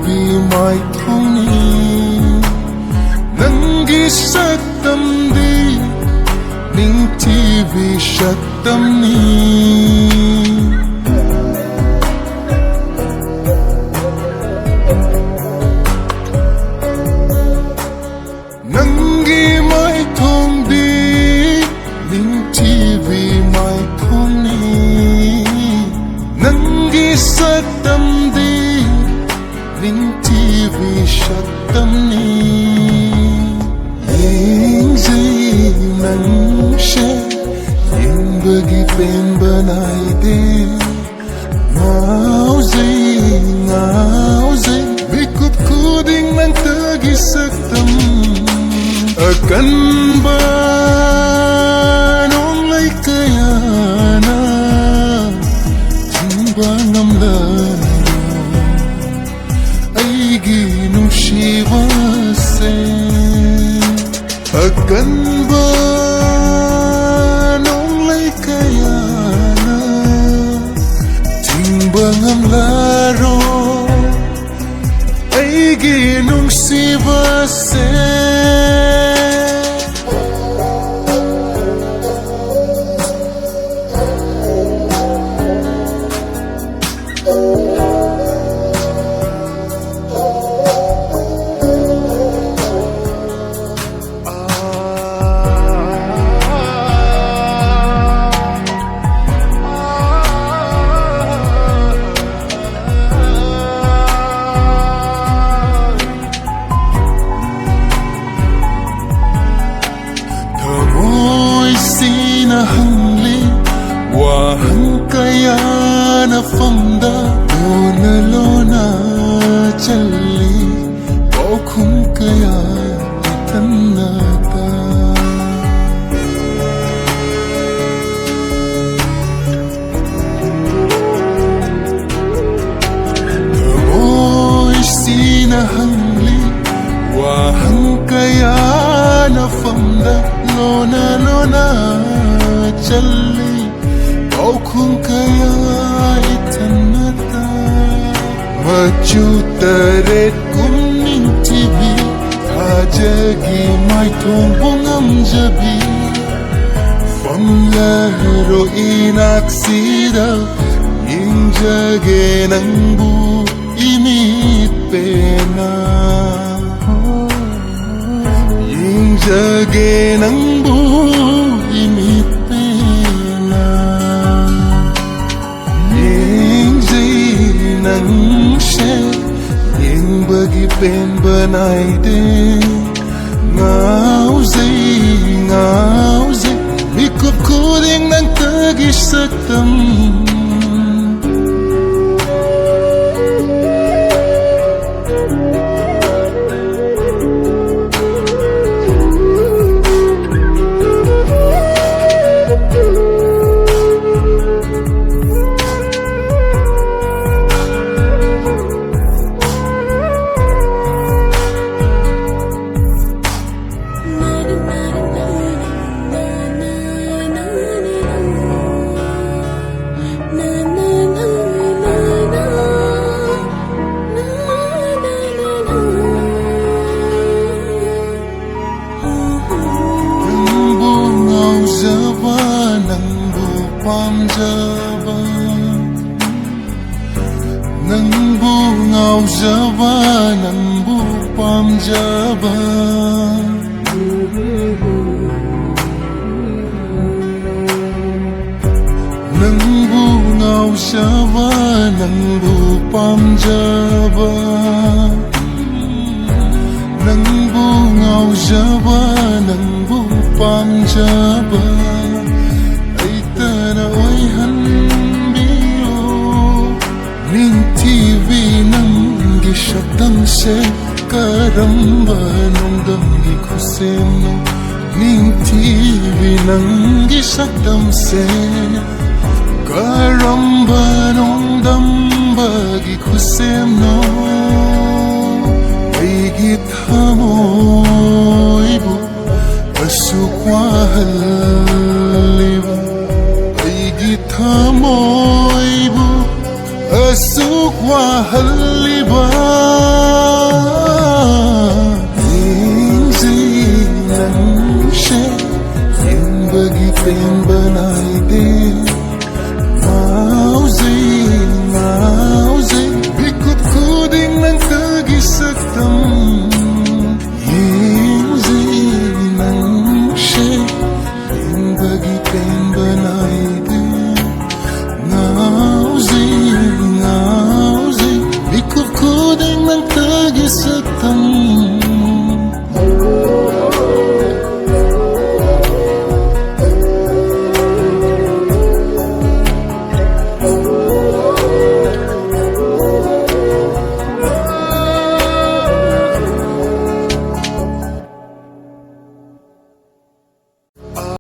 TV 마이통니 ನಂಗಿ ಶಕ್ತಂದಿ ನಿಂಗ್ TV ಶಕ್ತಂನಿ ನಂಗಿ ಮಾಯ್ಥೋಂದಿ ನಿಂಗ್ TV ಮಾಯ್ಥೋಂನಿ ನಂಗಿ ಶಕ್ತಂದಿ ನಿಂಗ್ TV ಶಕ್ತಂನಿ Bagi pembanai de ngau zai bikup kuding nang tagi saktam akan banong lai kayana timbangam laro ay ginong shivase akan Bangam laro ay ginong sivase Wahang kaya na famda lona chali Pao khum kaya itanata Amoy sinahangli Wahang kaya na famda lona chali Pao khum kaya itanata Maju taret kuning TV Hajagi mai thong bungam jabi Fam lahro inaksida Injage nang bu imit pena Injage nang bu imit bagi pen banai de ngau zai bikup kuding nang tagi saktam Nang bungaw jaba nang bupam jaba Nang bungaw jaba nang bupam jaba Nang bungaw jaba nang bupam jaba Ay tana oy hanbiyo Ning TV nangi shakdam se karamba nongdamgi khuseno Ning TV nangi shakdam se karamba nongdambagi khuseno Aigi thamoibu asukwahallibu Aigi thamoibu asukwahalliba तुम